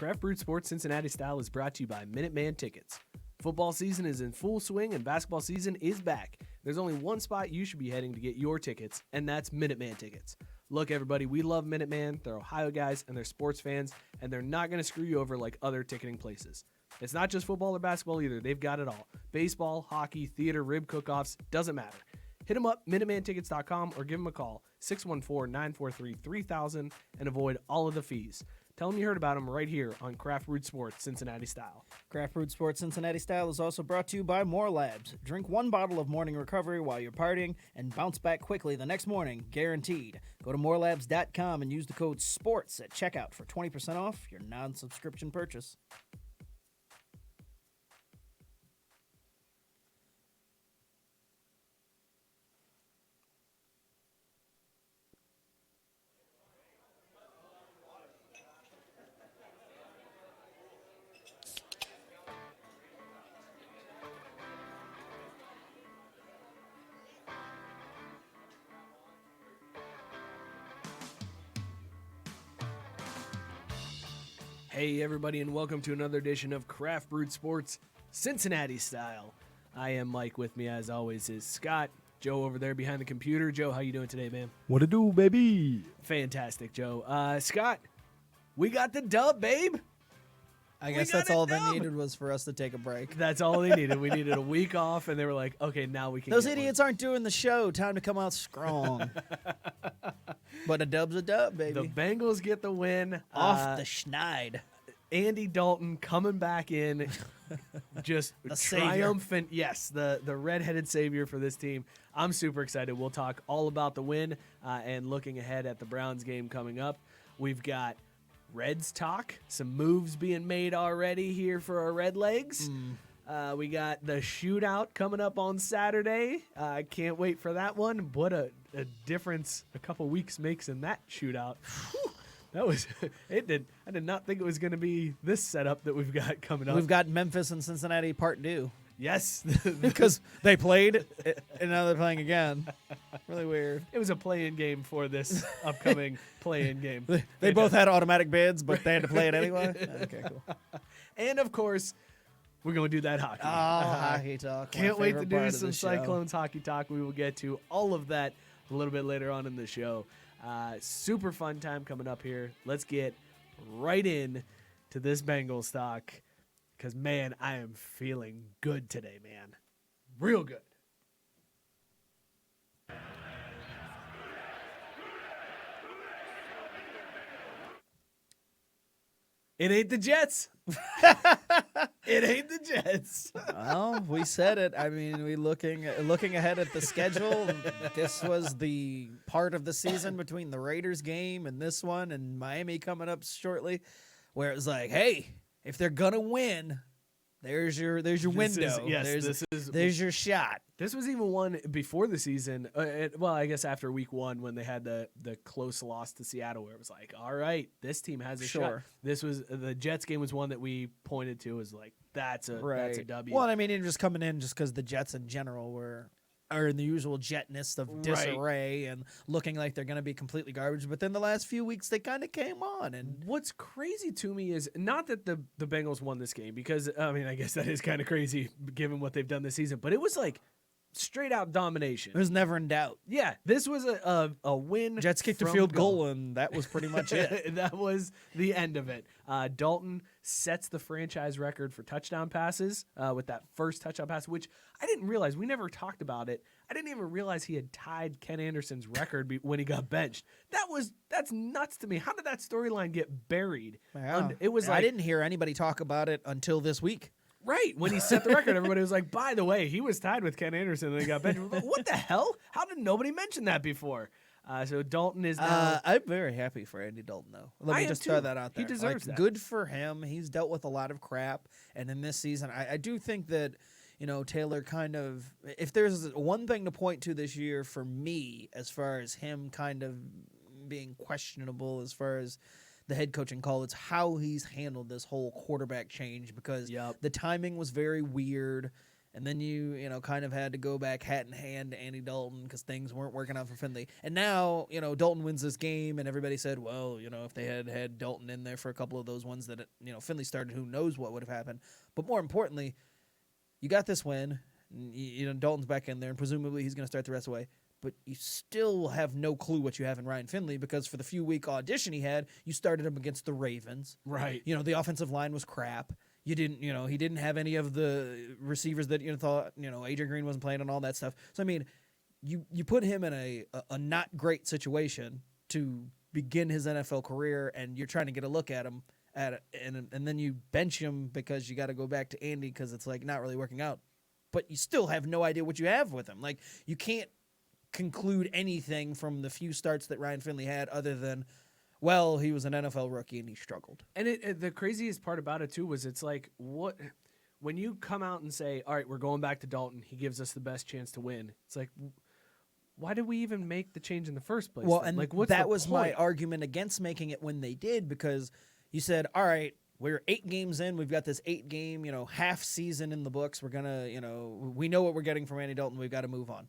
Craft Brewed Sports Cincinnati Style is brought to you by Minuteman Tickets. Football season is in full swing and basketball season is back. There's only one spot you should be heading to get your tickets, and that's Minuteman Tickets. Look, everybody, we love Minuteman. They're Ohio guys, and they're sports fans, and they're not going to screw you over like other ticketing places. It's not just football or basketball either. They've got it all. Baseball, hockey, theater, rib cook-offs, doesn't matter. Hit them up, MinutemanTickets.com, or give them a call, 614-943-3000, and avoid all of the fees. Tell them you heard about them right here on Craft Brewed Sports Cincinnati Style. Craft Brewed Sports Cincinnati Style is also brought to you by More Labs. Drink one bottle of morning recovery while you're partying and bounce back quickly the next morning, guaranteed. Go to morelabs.com and use the code SPORTS at checkout for 20% off your non-subscription purchase. Hey, everybody, and welcome to another edition of Craft Brewed Sports Cincinnati Style. I am Mike. With me, as always, is Scott. Joe over there behind the computer. Joe, how you doing today, man? What it do, baby? Fantastic, Joe. Scott, we got the dub, babe. I guess that's all they needed was for us to take a break. That's all they needed. We needed a week off, and they were like, okay, now we can Those get idiots aren't doing the show. Time to come out strong. But a dub's a dub, baby. The Bengals get the win. Off the schneid. Andy Dalton coming back in, just triumphant. Savior. Yes, the redheaded savior for this team. I'm super excited. We'll talk all about the win and looking ahead at the Browns game coming up. We've got Reds talk, some moves being made already here for our Red Legs. We got the shootout coming up on Saturday. I can't wait for that one. What a difference a couple weeks makes in that shootout. That was it. I did not think it was going to be this setup that we've got coming up. We've got Memphis and Cincinnati Part Deux. Yes, because they played and now they're playing again. Really weird. It was a play-in game for this upcoming play-in game. They both had automatic bids, but they had to play it anyway. Okay, cool. And of course, we're going to do that hockey. Oh, hockey talk. Can't wait to do some Cyclones hockey talk. We will get to all of that a little bit later on in the show. Super fun time coming up here. Let's get right in to this Bengals talk because, man, I am feeling good today, man. Real good. It ain't the Jets. It ain't the Jets. Well, we said it. I mean, we looking ahead at the schedule. This was the part of the season between the Raiders game and this one, and Miami coming up shortly, where it was like, hey, if they're gonna win, there's your window. There's your shot. This was even one before the season. Well, I guess after week one when they had the close loss to Seattle, where it was like, all right, this team has a shot. This was the Jets game was one that we pointed to as like that's a W. Well, I mean, just coming in just because the Jets in general are in the usual Jetness of disarray and looking like they're going to be completely garbage. But then the last few weeks, they kind of came on. And what's crazy to me is not that the Bengals won this game, because, I mean, I guess that is kind of crazy given what they've done this season. But it was like straight out domination. It was never in doubt. Yeah, this was a win. Jets kicked a field goal, and that was pretty much it. That was the end of it. Dalton sets the franchise record for touchdown passes with that first touchdown pass, which I didn't realize. We never talked about it. I didn't even realize he had tied Ken Anderson's record when he got benched. That's nuts to me. How did that storyline get buried? Yeah. It was like, I didn't hear anybody talk about it until this week. Right. When he set the record, everybody was like, by the way, he was tied with Ken Anderson and he got benched. What the hell? How did nobody mention that before? So Dalton is now. I'm very happy for Andy Dalton, though. Let me just throw that out there. He deserves that. Good for him. He's dealt with a lot of crap. And in this season, I do think that, Taylor kind of, if there's one thing to point to this year for me, as far as him kind of being questionable as far as the head coaching call, it's how he's handled this whole quarterback change, because the timing was very weird. And then you kind of had to go back hat in hand to Andy Dalton because things weren't working out for Finley. And now, Dalton wins this game, and everybody said, well, if they had had Dalton in there for a couple of those ones that, Finley started, who knows what would have happened. But more importantly, you got this win. Dalton's back in there, and presumably he's going to start the rest of the way. But you still have no clue what you have in Ryan Finley because for the few-week audition he had, you started him against the Ravens. Right. The offensive line was crap. You didn't, he didn't have any of the receivers that thought, Adrian Green wasn't playing and all that stuff. So, I mean, you put him in a not great situation to begin his NFL career, and you're trying to get a look at him, and then you bench him because you got to go back to Andy because it's, not really working out. But you still have no idea what you have with him. You can't conclude anything from the few starts that Ryan Finley had other than, well, he was an NFL rookie and he struggled. And the craziest part about it, too, was it's what when you come out and say, all right, we're going back to Dalton, he gives us the best chance to win. It's why did we even make the change in the first place? Well, then? and that was my argument against making it when they did, because you said, all right, we're 8 games in. We've got this 8-game, half season in the books. We're going to, we know what we're getting from Andy Dalton. We've got to move on.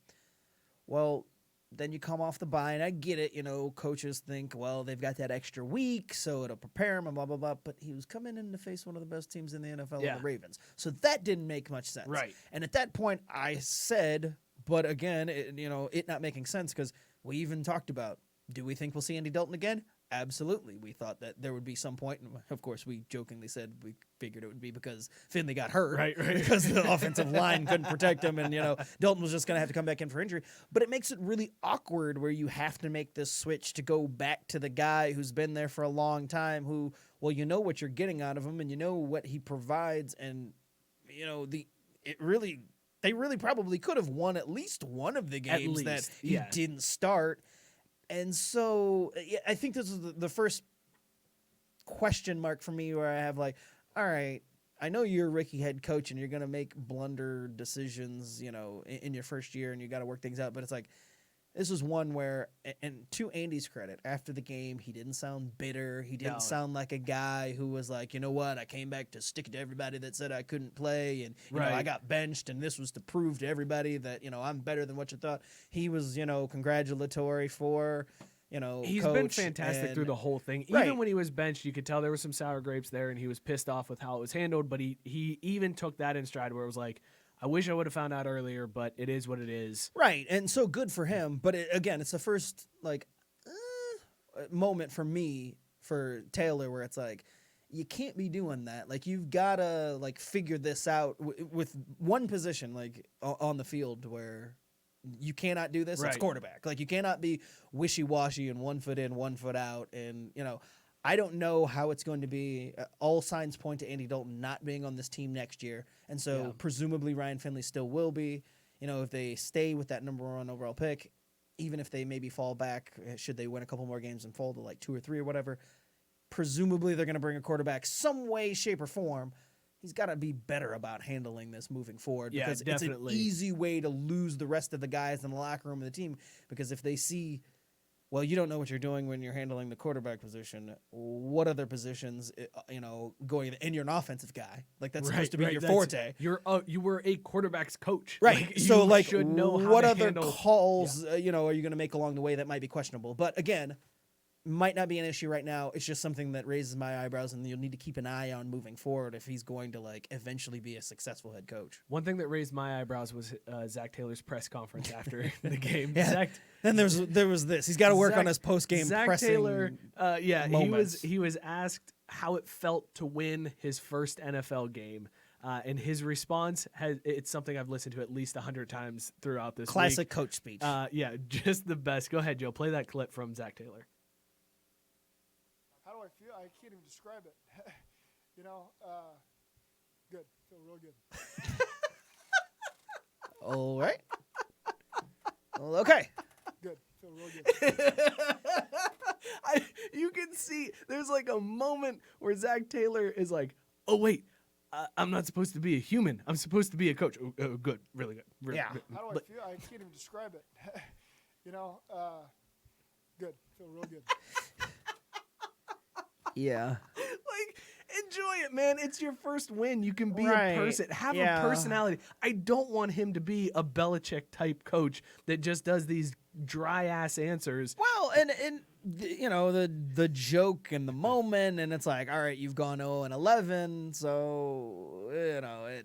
Well, then you come off the bye, and I get it. Coaches think, well, they've got that extra week, so it'll prepare him and blah, blah, blah. But he was coming in to face one of the best teams in the NFL, the Ravens. So that didn't make much sense. Right. And at that point, I said, but again, it not making sense because we even talked about, do we think we'll see Andy Dalton again? Absolutely. We thought that there would be some point, and of course, we jokingly said we figured it would be because Finley got hurt, right. because the offensive line couldn't protect him, and Dalton was just going to have to come back in for injury. But it makes it really awkward where you have to make this switch to go back to the guy who's been there for a long time, who, well, you know what you're getting out of him, and you know what he provides, and they really probably could have won at least one of the games that he didn't start. And so I think this is the first question mark for me where I have all right, I know you're a rookie head coach and you're going to make blunder decisions, in your first year and you got to work things out. But it's this was one where, and to Andy's credit, after the game, he didn't sound bitter. He didn't sound like a guy who was you know what, I came back to stick it to everybody that said I couldn't play. And, I got benched and this was to prove to everybody that, I'm better than what you thought. He was, congratulatory for, he's coach been fantastic through the whole thing. Even when he was benched, you could tell there was some sour grapes there and he was pissed off with how it was handled. But he even took that in stride where it was I wish I would have found out earlier, but it is what it is. Right, and so good for him. But again, it's the first moment for me, for Taylor, where it's you can't be doing that. You've got to figure this out with one position on the field where you cannot do this. Right. It's quarterback. You cannot be wishy-washy and 1 foot in, 1 foot out. And I don't know how it's going to be. All signs point to Andy Dalton not being on this team next year. And so presumably Ryan Finley still will be. If they stay with that number 1 overall pick, even if they maybe fall back, should they win a couple more games and fall to 2 or 3 or whatever, presumably they're going to bring a quarterback some way, shape, or form. He's got to be better about handling this moving forward because definitely. It's an easy way to lose the rest of the guys in the locker room of the team because if they see, well, you don't know what you're doing when you're handling the quarterback position. What other positions, going, and you're an offensive guy. That's supposed to be your forte. You were a quarterback's coach. Right. So should know how what to other handle, calls, are you going to make along the way that might be questionable? But again, might not be an issue right now. It's just something that raises my eyebrows, and you'll need to keep an eye on moving forward if he's going to eventually be a successful head coach. One thing that raised my eyebrows was Zach Taylor's press conference after the game. Yeah. Then there was this. He's got to work on his post game pressing. Taylor, moments. he was asked how it felt to win his first NFL game. And his response it's something I've listened to at least 100 times throughout this classic week. coach speech. Just the best. Go ahead, Joe. Play that clip from Zach Taylor. How do I feel? I can't even describe it. Good. Feel real good. All right. Well, okay. Good. Feel real good. You can see there's a moment where Zach Taylor is oh, wait. I'm not supposed to be a human. I'm supposed to be a coach. Oh, good. Really good. Really good. How do I feel? I can't even describe it. Good. Feel real good. Yeah. Enjoy it, man. It's your first win. You can be Right. a person. Have Yeah. a personality. I don't want him to be a Belichick type coach that just does these dry ass answers. Well, and you know, the joke and the moment, and it's like, all right, you've gone 0-11, so you know,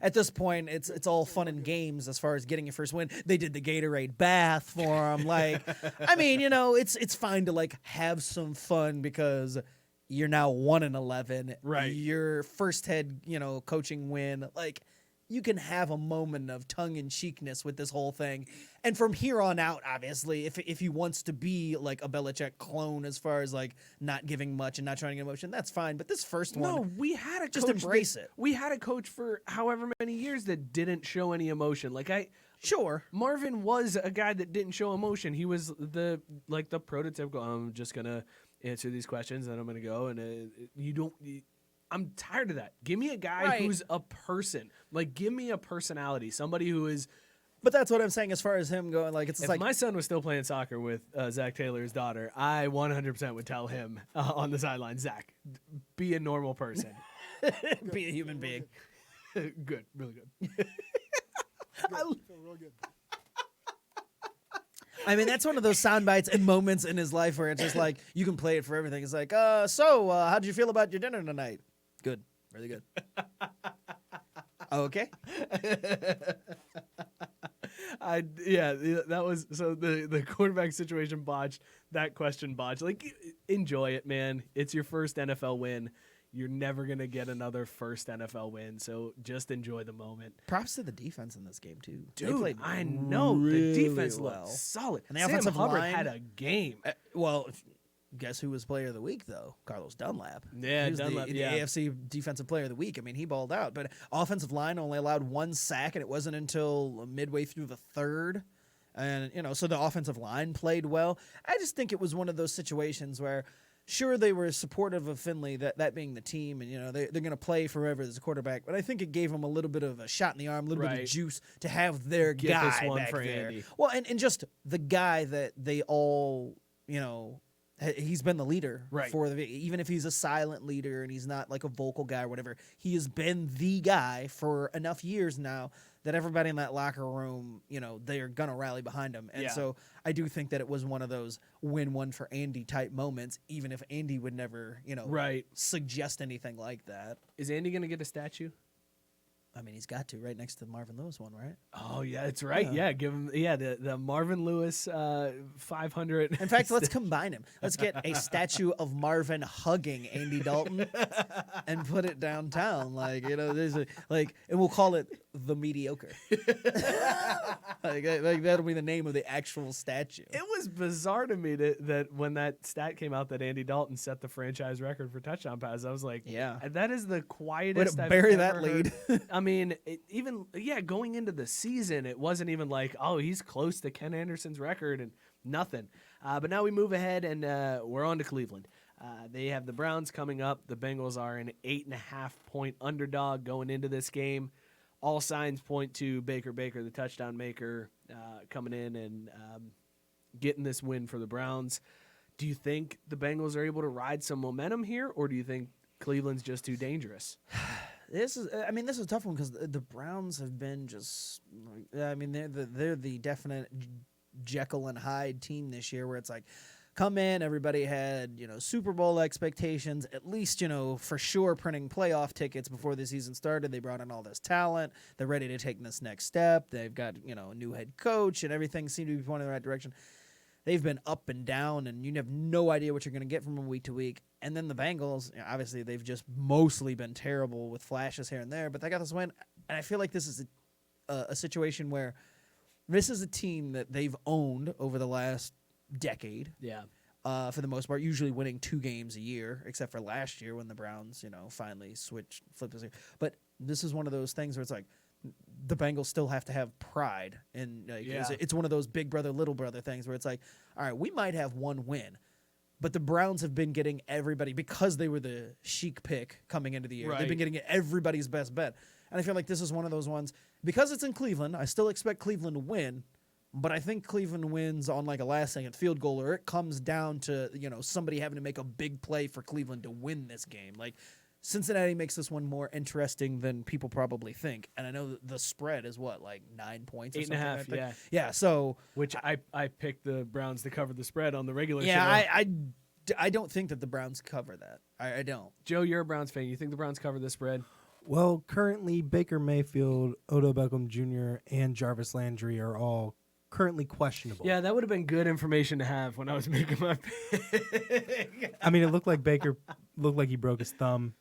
at this point, it's all fun and games as far as getting your first win. They did the Gatorade bath for him. Like, I mean, you know, it's fine to like have some fun because you're now 1-11. Right. Your first head, you know, coaching win. Like, you can have a moment of tongue-in-cheekness with this whole thing. And from here on out, obviously, if he wants to be like a Belichick clone as far as like not giving much and not trying to get emotion, that's fine. But this first one, No, we had a just coach embrace it. We had a coach for however many years that didn't show any emotion. Like Sure. Marvin was a guy that didn't show emotion. He was the prototypical. I'm just gonna answer these questions, and I'm gonna go. And I'm tired of that. Give me a guy Right. who's a person. Like, give me a personality. Somebody who is. But that's what I'm saying as far as him going. Like, it's If like my son was still playing soccer with Zach Taylor's daughter, I 100% would tell him on the sideline, Zach, be a normal person. be a human being. Good, really good. I feel real good. I mean, that's one of those sound bites and moments in his life where it's just like you can play it for everything. It's like, how did you feel about your dinner tonight? Good, really good. Okay. That was so the quarterback situation botched. That question botched. Like, enjoy it, man. It's your first NFL win. You're never gonna get another first NFL win, so just enjoy the moment. Props to the defense in this game too. They Dude, played I know really the defense well. looked solid. And the Sam offensive Hubbard line- had a game. Well, guess who was Player of the Week though? Carlos Dunlap. Yeah, He was Dunlap, the yeah. AFC Defensive Player of the Week. I mean, he balled out. But offensive line only allowed 1 sack, and it wasn't until midway through the third. And you know, so the offensive line played well. I just think it was one of those situations where. Sure, they were supportive of Finley, that being the team, and you know they're going to play forever as a quarterback. But I think it gave them a little bit of a shot in the arm, a little bit Right. of juice to have their Get guy this one back for there. Andy. Well, and just the guy that they all, you know, he's been the leader Right. for even if he's a silent leader and he's not like a vocal guy or whatever. He has been the guy for enough years now that everybody in that locker room, you know, they're gonna rally behind him. And Yeah. so I do think that it was one of those win one for Andy type moments, even if Andy would never, you know, Right. suggest anything like that. Is Andy gonna get a statue? I mean, he's got to right next to the Marvin Lewis one, right? Oh yeah, that's right. Yeah. Yeah, give him the Marvin Lewis 500. In fact, let's combine him. Let's get a statue of Marvin hugging Andy Dalton and put it downtown. Like, you know, there's and we'll call it the mediocre. like that'll be the name of the actual statue. It was bizarre to me that when that stat came out that Andy Dalton set the franchise record for touchdown passes, I was like, Yeah. that is the Way quietest. to I've bury ever that heard. lead. I mean, going into the season, it wasn't even like, oh, he's close to Ken Anderson's record and nothing. But now we move ahead and we're on to Cleveland. They have the Browns coming up. The Bengals are an 8.5-point underdog going into this game. All signs point to Baker, the touchdown maker, coming in and getting this win for the Browns. Do you think the Bengals are able to ride some momentum here, or do you think Cleveland's just too dangerous? This is a tough one because the Browns have been just. I mean, they're the definite Jekyll and Hyde team this year, where it's like, come in, everybody had Super Bowl expectations, at least for sure printing playoff tickets before the season started. They brought in all this talent. They're ready to take this next step. They've got a new head coach, and everything seemed to be pointing in the right direction. They've been up and down, and you have no idea what you're going to get from them week to week. And then the Bengals, obviously, they've just mostly been terrible with flashes here and there, but they got this win. And I feel like this is a situation where this is a team that they've owned over the last decade. Yeah. For the most part, usually winning 2 games a year, except for last year when the Browns, finally flipped this year. But this is one of those things where it's like, the Bengals still have to have pride, and it's one of those big brother, little brother things where it's like, all right, we might have one win, but the Browns have been getting everybody, because they were the chic pick coming into the year. Right. They've been getting everybody's best bet, and I feel like this is one of those ones, because it's in Cleveland. I still expect Cleveland to win, but I think Cleveland wins on like a last-second field goal, or it comes down to somebody having to make a big play for Cleveland to win this game, like Cincinnati makes this one more interesting than people probably think. And I know the spread is what, like 9 points or 8.5, something? I think? yeah. Yeah, so. Which I picked the Browns to cover the spread on the regular show. Yeah, I don't think that the Browns cover that. I don't. Joe, you're a Browns fan. You think the Browns cover this spread? Well, currently Baker Mayfield, Odell Beckham Jr., and Jarvis Landry are all currently questionable. Yeah, that would have been good information to have when I was making my pick. I mean, it looked like Baker looked like he broke his thumb,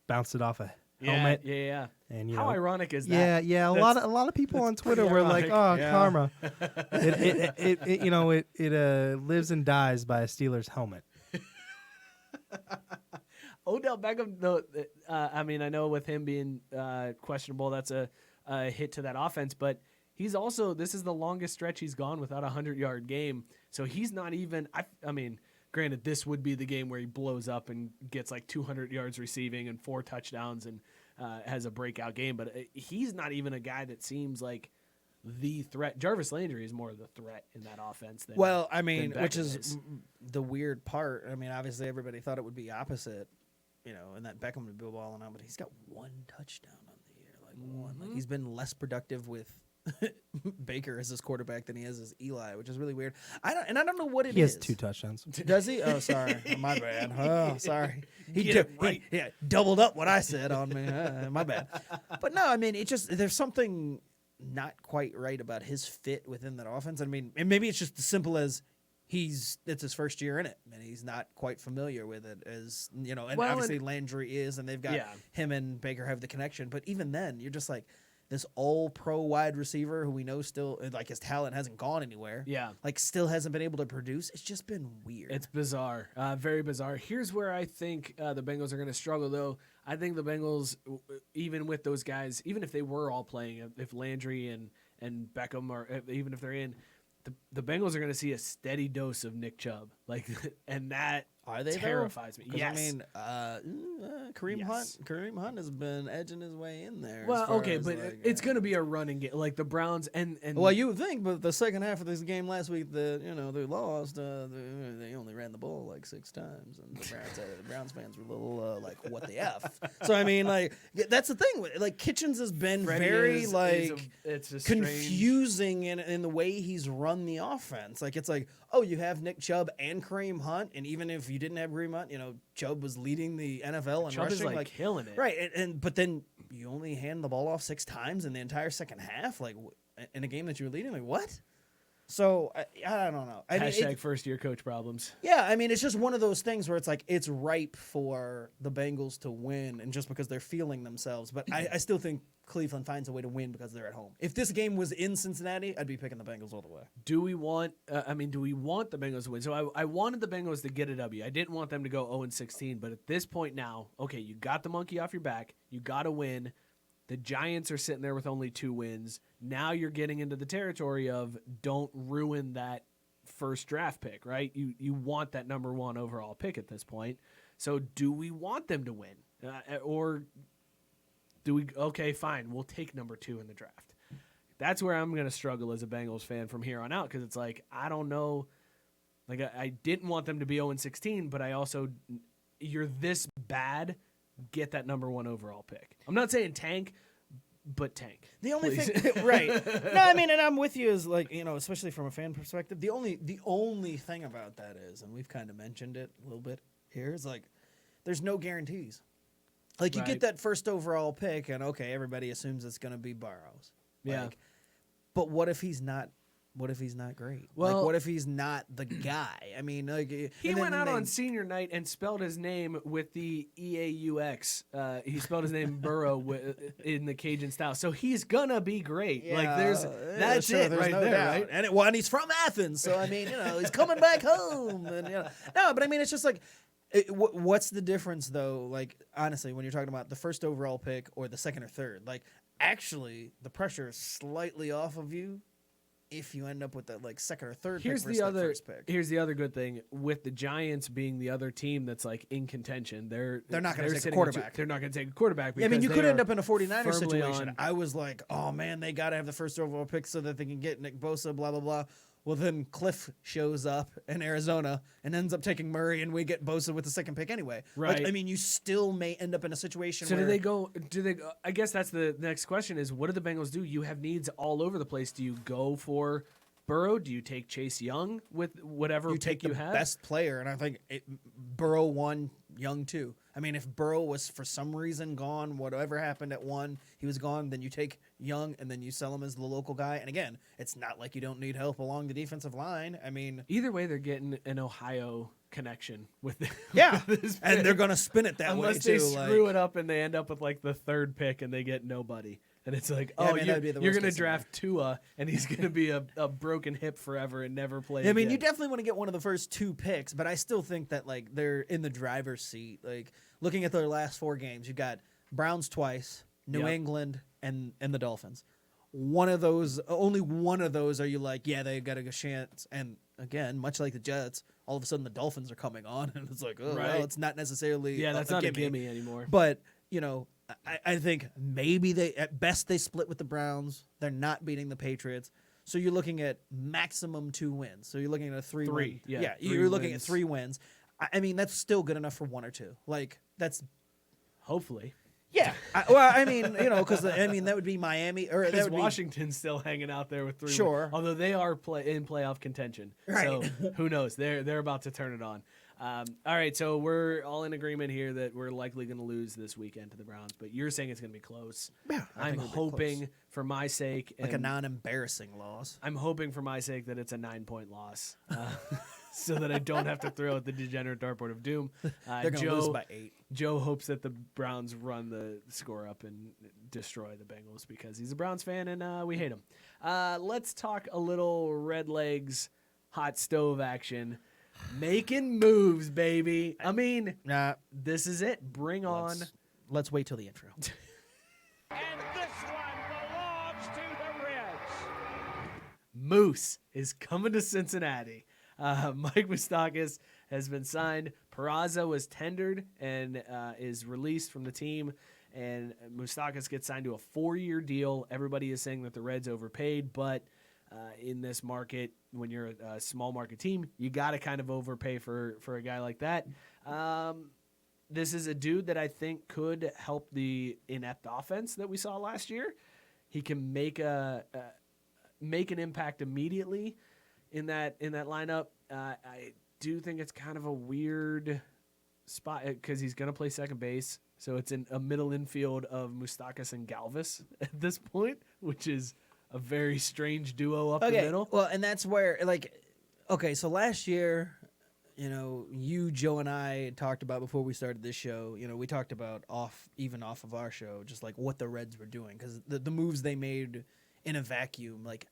bounced it off a helmet. Yeah. And How ironic is that? Yeah. A lot of people on Twitter were like, "Oh, Yeah. karma." It lives and dies by a Steelers helmet. Odell Beckham, though, I mean, I know with him being questionable, that's a hit to that offense, but he's also, this is the longest stretch he's gone without a 100-yard game, so he's not even, I mean, granted, this would be the game where he blows up and gets like 200 yards receiving and 4 touchdowns and has a breakout game, but he's not even a guy that seems like the threat. Jarvis Landry is more of the threat in that offense than Well, I mean, than which Beckham is the weird part. I mean, obviously everybody thought it would be opposite, and that Beckham would be balling out, but he's got 1 touchdown on the year, like one. Like he's been less productive with Baker as his quarterback than he is as Eli, which is really weird. I don't know what it is. He has 2 touchdowns. Does he? Oh, sorry, my bad. Oh, sorry. Get it right. He doubled up what I said on me. My bad. But no, I mean, there's something not quite right about his fit within that offense. I mean, and maybe it's just as simple as it's his first year in it, and he's not quite familiar with it, as and obviously Landry is, and they've got him and Baker have the connection. But even then, you're just like, this all-pro wide receiver who we know still, like, his talent hasn't gone anywhere. Yeah. Like, still hasn't been able to produce. It's just been weird. It's bizarre, very bizarre. Here's where I think the Bengals are going to struggle, though. I think the Bengals, even with those guys, even if they were all playing, if Landry and Beckham, or even if they're in, the Bengals are going to see a steady dose of Nick Chubb, and that Are they terrifies me. Yes. I mean, Kareem Hunt has been edging his way in there. Well, okay, but it's going to be a running game, like the Browns and. Well, you would think, but the second half of this game last week, they lost. They only ran the ball like 6 times, and the Browns fans were a little like, "What the f?" So I mean, like, that's the thing. Like, Kitchens has been very it's confusing in the way he's run the offense. Like, it's like, oh, you have Nick Chubb and Kareem Hunt, and even if you didn't have Kareem Hunt, Chubb was leading the NFL in Chubb rushing, is like killing it, right? But then you only hand the ball off 6 times in the entire second half, like in a game that you were leading. Like, what? So I don't know. Hashtag first year coach problems. Yeah, I mean, it's just one of those things where it's like it's ripe for the Bengals to win, and just because they're feeling themselves. But I still think Cleveland finds a way to win because they're at home. If this game was in Cincinnati, I'd be picking the Bengals all the way. Do we want the Bengals to win? So I wanted the Bengals to get a W. I didn't want them to go 0-16. But at this point now, okay, you got the monkey off your back. You got to win. The Giants are sitting there with only 2 wins. Now you're getting into the territory of don't ruin that first draft pick, right? You want that number 1 overall pick at this point. So do we want them to win? Or do we, okay, fine, we'll take number 2 in the draft. That's where I'm going to struggle as a Bengals fan from here on out, because it's like, I don't know. Like, I didn't want them to be 0-16, but I also, you're this bad, get that number 1 overall pick. I'm not saying tank, but tank. The only please. thing, right? No, I mean, and I'm with you, is like, especially from a fan perspective. The only thing about that is, and we've kind of mentioned it a little bit here, is like, there's no guarantees. Like, you get that first overall pick, and okay, everybody assumes it's going to be Burrows. Yeah. But what if he's not? What if he's not great? Well, what if he's not the guy? I mean, like, he went out on senior night and spelled his name with the EAUX. He spelled his name Burrow in the Cajun style, so he's gonna be great. Yeah, like that's it right no there, doubt. right? And he's from Athens, so I mean, he's coming back home, and no, but I mean, it's just like. What's the difference, though? Like, honestly, when you're talking about the first overall pick or the second or third, like, actually, the pressure is slightly off of you if you end up with that, like, second or third pick versus that first pick. Here's the other good thing. With the Giants being the other team that's, like, in contention, they're not going to take a quarterback. They're not going to take a quarterback. Yeah, I mean, you could end up in a 49er firmly situation. I was like, oh, man, they got to have the first overall pick so that they can get Nick Bosa, blah, blah, blah. Well, then Cliff shows up in Arizona and ends up taking Murray, and we get Bosa with the second pick anyway. Right. Like, I mean, you still may end up in a situation So where... do they go, I guess that's the next question is, what do the Bengals do? You have needs all over the place. Do you go for Burrow? Do you take Chase Young with whatever you pick take you the have? best player, and I think Burrow 1, Young 2. I mean, if Burrow was for some reason gone, whatever happened at 1, he was gone, then you take Young, and then you sell him as the local guy. And again, it's not like you don't need help along the defensive line. I mean... Either way, they're getting an Ohio connection with Yeah, with this and pick. they're going to spin it that way, Unless too. they screw it up and they end up with like the third pick and they get nobody. And it's like, Yeah, I oh, mean, that'd be the you're worst going to case scenario. draft Tua, and he's going to be a broken hip forever and never play I mean, again. you definitely want to get one of the first 2 picks, but I still think that like they're in the driver's seat. Like looking at their last 4 games, you've got Browns twice, New Yep. England, and the Dolphins. One of those, only one of those, are you like, yeah, they got a good chance. And again, much like the Jets, all of a sudden the Dolphins are coming on, and it's like, oh, Right. well, it's not necessarily Yeah, that's a not gimme. a gimme anymore. But you know, I think maybe at best they split with the Browns. They're not beating the Patriots. So you're looking at maximum 2 wins. So you're looking at a 3 Three, win. yeah, You're 3 looking at wins. 3 wins. I mean, that's still good enough for 1 or 2. Like that's Hopefully. yeah. I mean, you know, because I mean that would be Miami or that Because would be Washington's still hanging out there with 3 wins. Sure. Although they are in playoff contention. Right. So who knows? They're about to turn it on. All right, so we're all in agreement here that we're likely going to lose this weekend to the Browns, but you're saying it's going to be close. Yeah, I I'm think it'll be hoping close. for my sake. like a and non-embarrassing loss. I'm hoping for my sake that it's a 9-point loss, so that I don't have to throw at the degenerate dartboard of doom. They're going to lose by 8. Joe hopes that the Browns run the score up and destroy the Bengals because he's a Browns fan and we hate him. Let's talk a little Red Legs hot stove action. Making moves, baby. I mean, Nah, this is it. Bring on. let's wait till the intro. And this one belongs to the Reds. Moose is coming to Cincinnati. Mike Moustakas has been signed. Peraza was tendered and is released from the team. And Moustakas gets signed to a 4-year deal. Everybody is saying that the Reds overpaid, but in this market, when you're a small market team, you got to kind of overpay for a guy like that. This is a dude that I think could help the inept offense that we saw last year. He can make make an impact immediately in that lineup. I do think it's kind of a weird spot because he's going to play second base. So it's in a middle infield of Moustakas and Galvis at this point, which is a very strange duo up the middle. Well, and that's where, like, okay, so last year, you know, you, Joe, and I talked about before we started this show, you know, we talked about off of our show, just like what the Reds were doing, because the moves they made in a vacuum, like,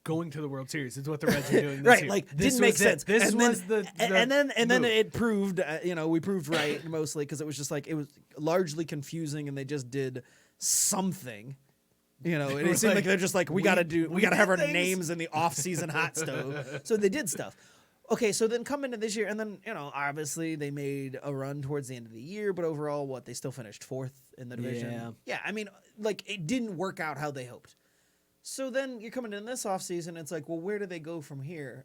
Going to the World Series is what the Reds are doing this right, year. like, This didn't make was it. sense. This and was then, the and then move. it proved, you know, we proved right mostly because it was just like, it was largely confusing and they just did something. You know, and it seemed like they're just like, we gotta have our did things. names in the off-season hot stove. So they did stuff. Okay, so then come into this year, and then, you know, obviously they made a run towards the end of the year, but overall, they still finished 4th in the division. Yeah. Yeah, I mean, like, it didn't work out how they hoped. So then you're coming in this offseason, it's like, well, where do they go from here?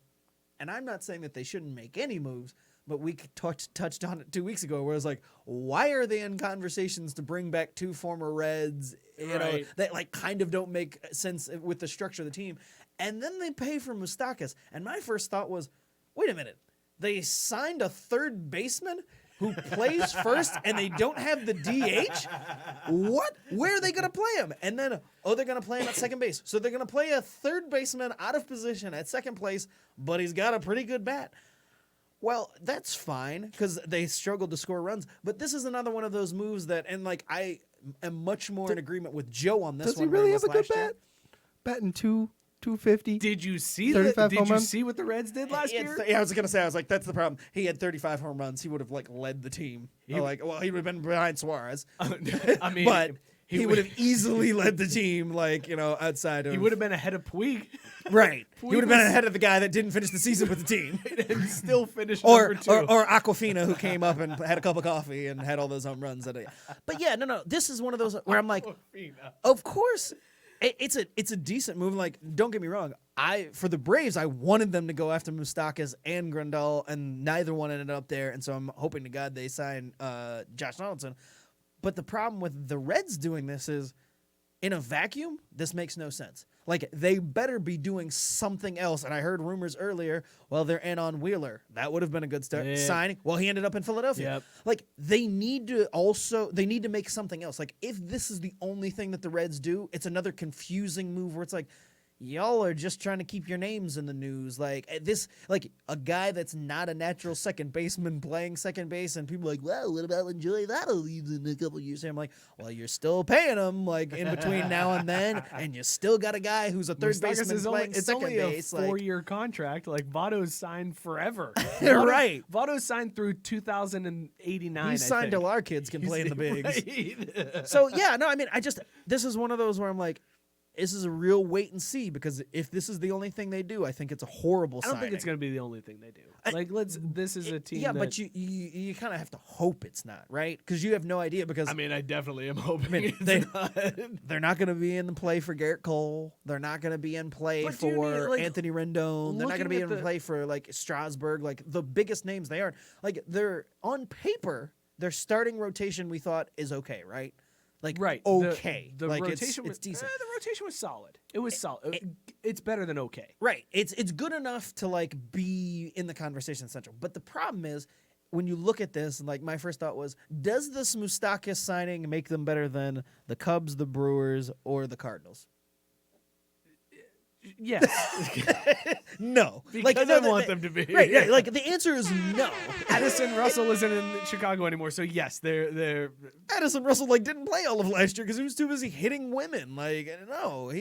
And I'm not saying that they shouldn't make any moves, but we touched on it 2 weeks ago where it was like, why are they in conversations to bring back 2 former Reds, you know, Right. that like kind of don't make sense with the structure of the team? And then they pay for Moustakas. And my first thought was, wait a minute, they signed a third baseman who plays first and they don't have the DH? What? Where are they going to play him? And then, they're going to play him at second base. So they're going to play a third baseman out of position at second place, but he's got a pretty good bat. Well, that's fine because they struggled to score runs. But this is another one of those moves that, and like I am much more in agreement with Joe on this Does he one. really than have a I was good last year. bat? Batting 250. Did you see 35 Did home you runs? see what the Reds did last He had year? yeah, I was gonna say, I was like, that's the problem. He had 35 home runs. He would have like led the team. He would have been behind Suarez. I mean, but he would have easily led the team, like, you know, outside of. He would have been ahead of Puig right. He would have been was- ahead of the guy that didn't finish the season with the team. and still finished Or, number 2. or Aquafina, who came up and had a cup of coffee and had all those home runs. But yeah, no. This is one of those where I'm like, of course, It's a decent move. Like, don't get me wrong. For the Braves, I wanted them to go after Moustakas and Grandal, and neither one ended up there. And so I'm hoping to God they sign Josh Donaldson. But the problem with the Reds doing this is, in a vacuum, this makes no sense. Like, they better be doing something else. And I heard rumors earlier, well, they're in on Wheeler. That would have been a good start. Yeah. Signing. Well, he ended up in Philadelphia. Yep. Like, they need to make something else. Like, if this is the only thing that the Reds do, it's another confusing move where it's like, y'all are just trying to keep your names in the news. Like, this, like, a guy that's not a natural second baseman playing second base, and people are like, well, what about when Joey Votto leaves in a couple years? And I'm like, well, you're still paying him, like, in between now and then, and you still got a guy who's a third Moustakas baseman playing it's second only base. a 4-year contract. Like, Votto's signed forever. Right. Votto's signed through 2089. He's signed till our kids can play in the bigs. So, yeah, no, I mean, this is one of those where I'm like, this is a real wait and see, because if this is the only thing they do, I think it's a horrible I don't signing. think it's going to be the only thing they do. Like, this is a team. Yeah, that, but you kind of have to hope it's not, right? Because you have no idea. Because I mean, I definitely am hoping it's not. they're not going to be in the play for Garrett Cole. They're not going to be in play for Anthony Rendon. They're not going to be in play for like Strasburg. Like the biggest names they aren't. Like they're on paper, their starting rotation we thought is okay, right? Like right. okay, The like rotation it's decent. The rotation was solid. It was solid. It's better than okay. Right. It's good enough to like be in the conversation central. But the problem is when you look at this, like my first thought was, does this Moustakas signing make them better than the Cubs, the Brewers, or the Cardinals? Yes. No. Because I want them to be. Right, yeah, like the answer is no. Addison Russell isn't in Chicago anymore, so yes, they're Addison Russell like didn't play all of last year because he was too busy hitting women. Like no,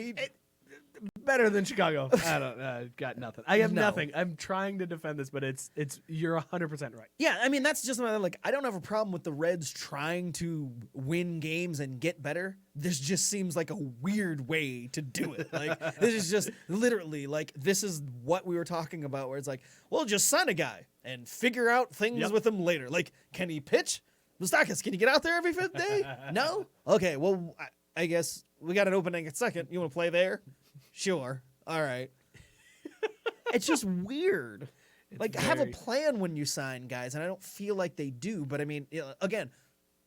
better than Chicago. I don't got nothing. I have nothing. I'm trying to defend this, but it's you're 100% right. Yeah, I mean that's just like I don't have a problem with the Reds trying to win games and get better. This just seems like a weird way to do it. Like this is just literally like this is what we were talking about, where it's like, well, just sign a guy and figure out things with him later. Like, can he pitch? Moustakas, can you get out there every fifth day? No? Okay, well, I guess we got an opening at second. You want to play there? Sure. All right. It's just weird. Have a plan when you sign guys, and I don't feel like they do. But I mean, again,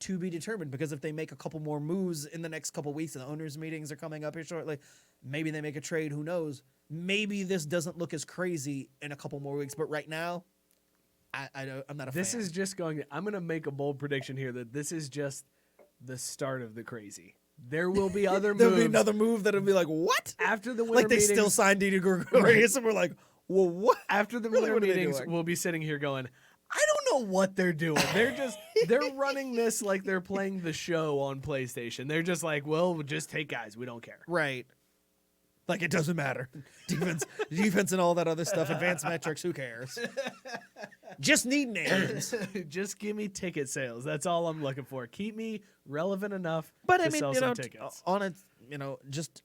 to be determined, because if they make a couple more moves in the next couple weeks and the owners' meetings are coming up here shortly, maybe they make a trade. Who knows? Maybe this doesn't look as crazy in a couple more weeks. But right now, I'm not a fan. This is just going. I'm going to make a bold prediction here that this is just the start of the crazy. There will be other moves. There'll be another move that'll be like, what? After the winter like they meetings, still signed Didi Gregorius, and we're like, well, what? After the Really, winter what are they meetings, doing? we'll be sitting here going, I don't know what they're doing. They're running this like they're playing the show on PlayStation. They're just like, well, we'll just take guys. We don't care. Right. Like it doesn't matter. Defense and all that other stuff, advanced metrics, who cares? Just need names. Just give me ticket sales. That's all I'm looking for. Keep me relevant enough But to I mean, sell some tickets. on it, just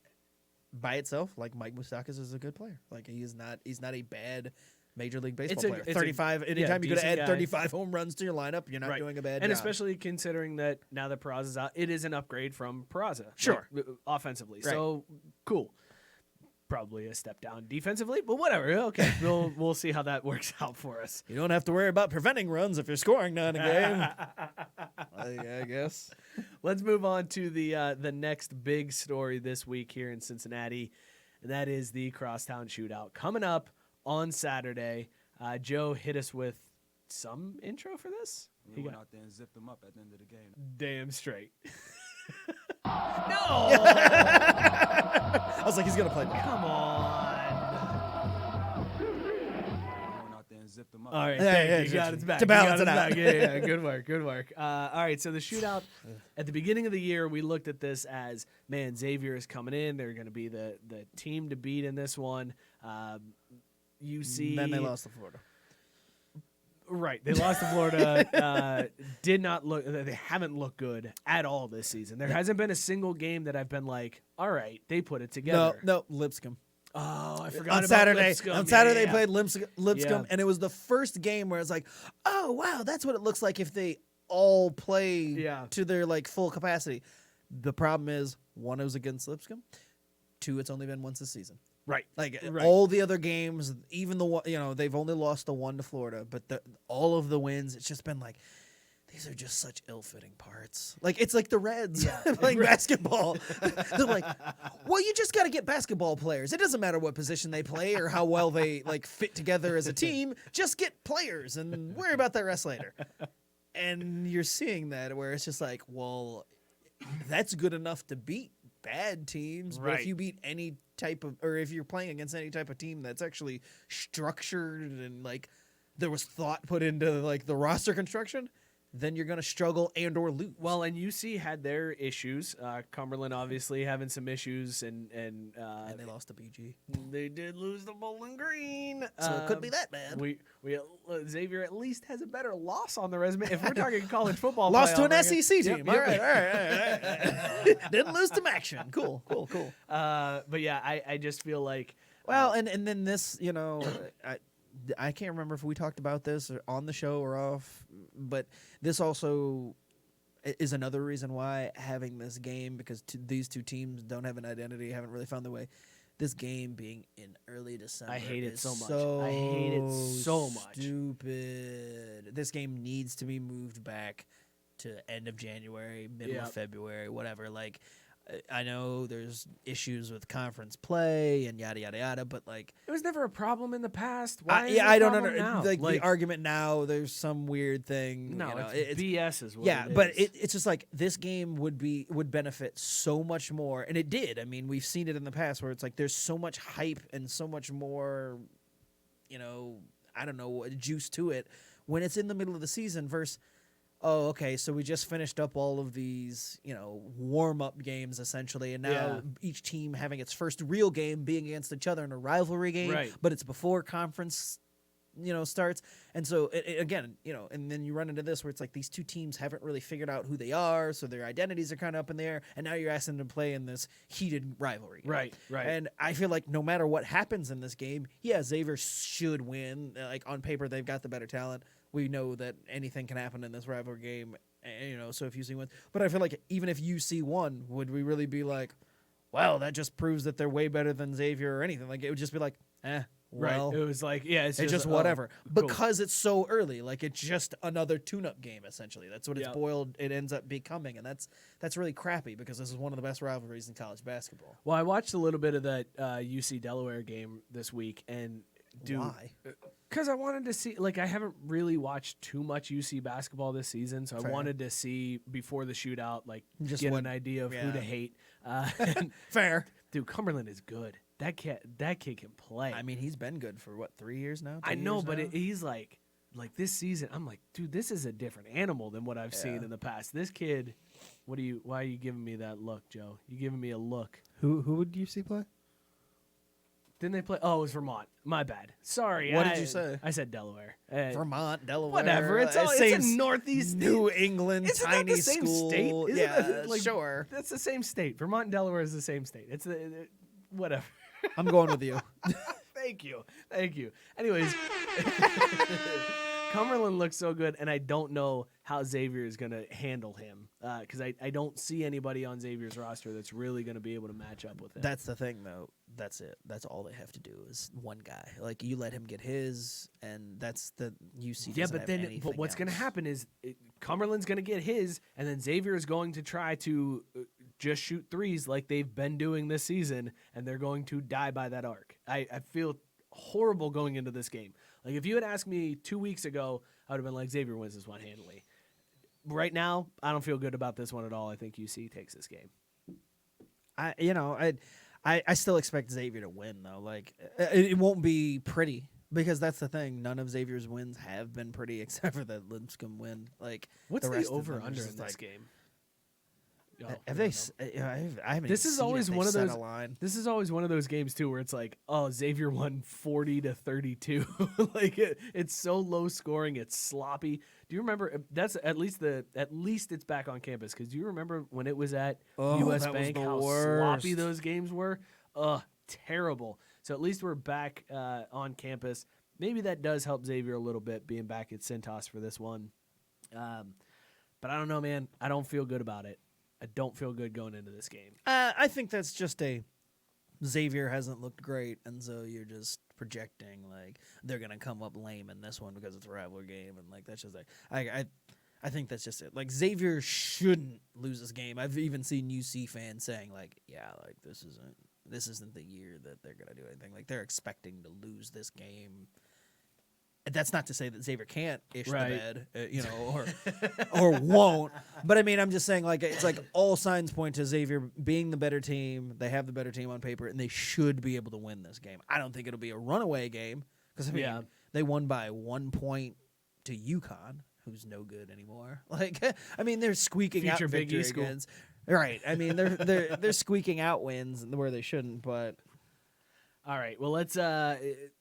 by itself, like Mike Moustakas is a good player. Like he's not a bad Major League Baseball player. 35. Anytime you go to add 35 home runs to your lineup, you're not doing a bad job. And especially considering that now that Peraza's out, it is an upgrade from Peraza. Sure. Like, offensively. Right. So cool. Probably a step down defensively, but whatever. Okay, we'll see how that works out for us. You don't have to worry about preventing runs if you're scoring none a game. I guess. Let's move on to the next big story this week here in Cincinnati, and that is the Crosstown Shootout coming up on Saturday. Joe hit us with some intro for this. We went out there and zipped them up at the end of the game. Damn straight. No. I was like, he's gonna play. Come on. We went out there and zipped them up. All right, Yeah, thank yeah, you. You got it back. to balance it out. Yeah, good work, good work. All right, so the shootout at the beginning of the year, we looked at this as, man, Xavier is coming in. They're going to be the team to beat in this one. UC. Then they lost to Florida. Right, they lost to Florida. Did not look. They haven't looked good at all this season. There hasn't been a single game that I've been like, all right, they put it together. No, Lipscomb. Oh, I forgot On about Saturday. Lipscomb. On Saturday, Yeah. they played Lipscomb, Yeah. and it was the first game where it's like, oh wow, that's what it looks like if they all play to their like full capacity. The problem is, one, it was against Lipscomb. Two, it's only been once this season. Right. Like Right. all the other games, even the one, they've only lost the one to Florida, but all of the wins, it's just been like, these are just such ill-fitting parts. Like it's like the Reds playing basketball. They're like, well, you just got to get basketball players. It doesn't matter what position they play or how well they like fit together as a team. Just get players and worry about that rest later. And you're seeing that where it's just like, well, that's good enough to beat bad teams, but Right. if you beat any type of, or if you're playing against any type of team that's actually structured and like there was thought put into like the roster construction, then you're going to struggle and or lose. Well, and UC had their issues. Cumberland obviously having some issues, and they lost to BG. they did lose the Bowling Green. So it could be that bad. We Xavier at least has a better loss on the resume. If we're talking college football, Lost to an playoff SEC ranking- team. Yep, All yep. right. Didn't lose to Maction. Cool. But yeah, I just feel like Well, and then this, I can't remember if we talked about this or on the show or off, but this also is another reason why having this game, because these two teams don't have an identity, haven't really found their way. This game being in early December, I hate it is so much. I hate it so much. Stupid. This game needs to be moved back to end of January, middle Yep. of February, whatever. Like, I know there's issues with conference play and yada yada yada, but like, it was never a problem in the past. Why is it I a don't problem know. now? Like the argument now, there's some weird thing. No, you know, it's BS is what yeah, it but is. it's just like this game would benefit so much more, and it did. I mean, we've seen it in the past where it's like there's so much hype and so much more, I don't know, juice to it when it's in the middle of the season versus, oh, okay, so we just finished up all of these, warm-up games essentially, and now Yeah. each team having its first real game being against each other in a rivalry game, Right. but it's before conference, starts. And so, again, and then you run into this where it's like these two teams haven't really figured out who they are, so their identities are kind of up in the air, and now you're asking them to play in this heated rivalry. Right. And I feel like no matter what happens in this game, yeah, Xavier should win. Like, on paper, they've got the better talent. We know that anything can happen in this rivalry game, so if UC wins. But I feel like even if UC won, would we really be like, well, that just proves that they're way better than Xavier or anything? Like, it would just be like, well. Right. It was like, yeah, it's It's just oh, whatever. cool. Because it's so early. Like, it's just another tune-up game, essentially. That's what Yep. it ends up becoming. And that's really crappy because this is one of the best rivalries in college basketball. Well, I watched a little bit of that UC Delaware game this week, and Why? because I wanted to see, like, I haven't really watched too much UC basketball this season, so Fair. I wanted to see before the shootout, like, Just get what- an idea of who yeah. to hate. And, Fair. dude, Cumberland is good. That kid can play. I mean, he's been good for, 3 years now? I 2 know, years but now? he's like this season, I'm like, dude, this is a different animal than what I've seen Yeah. in the past. This kid, why are you giving me that look, Joe? You giving me a look. Who would UC play? Didn't they play? Oh, it was Vermont. My bad. Sorry. What did you say? I said Delaware. Vermont, Delaware. Whatever. It's a northeast New England Isn't tiny that the same school. state? Isn't Yeah, that, like, sure. That's the same state. Vermont and Delaware is the same state. It's whatever. I'm going with you. Thank you. Anyways, Cumberland looks so good, and I don't know how Xavier is going to handle him because I don't see anybody on Xavier's roster that's really going to be able to match up with him. That's the thing, though. That's it. That's all they have to do is one guy. Like, you let him get his, and that's the UC. Yeah, doesn't but have then anything what's going to else. happen is Cumberland's going to get his, and then Xavier is going to try to just shoot threes like they've been doing this season, and they're going to die by that arc. I feel horrible going into this game. Like, if you had asked me 2 weeks ago, I would have been like, Xavier wins this one handily. Right now, I don't feel good about this one at all. I think UC takes this game. I still expect Xavier to win, though. Like, it won't be pretty because that's the thing. None of Xavier's wins have been pretty except for that Lipscomb win. Like, What's the rest of over them are under just in this like- game? Oh, Have I they? don't know. I haven't. This even is seen always if one of set those- a line. This is always one of those games too, where it's like, oh, Xavier won 40-32. Like it's so low scoring, it's sloppy. Do you remember? That's at least it's back on campus. Because do you remember when it was at U.S. that was Bank the how worst. sloppy those games were? Terrible. So at least we're back on campus. Maybe that does help Xavier a little bit being back at Cintas for this one. But I don't know, man. I don't feel good about it. I don't feel good going into this game. I think that's just a Xavier hasn't looked great, and so you're just projecting like they're gonna come up lame in this one because it's a rivalry game, and like that's just like I think that's just it. Like Xavier shouldn't lose this game. I've even seen UC fans saying like, yeah, like this isn't the year that they're gonna do anything. Like they're expecting to lose this game. That's not to say that Xavier can't ish the bed, or won't. But I mean, I'm just saying, like, it's like all signs point to Xavier being the better team. They have the better team on paper, and they should be able to win this game. I don't think it'll be a runaway game because I mean, they won by 1 point to UConn, who's no good anymore. Like, I mean, they're squeaking out victory against. Right. I mean, they're squeaking out wins where they shouldn't, but. All right. Well,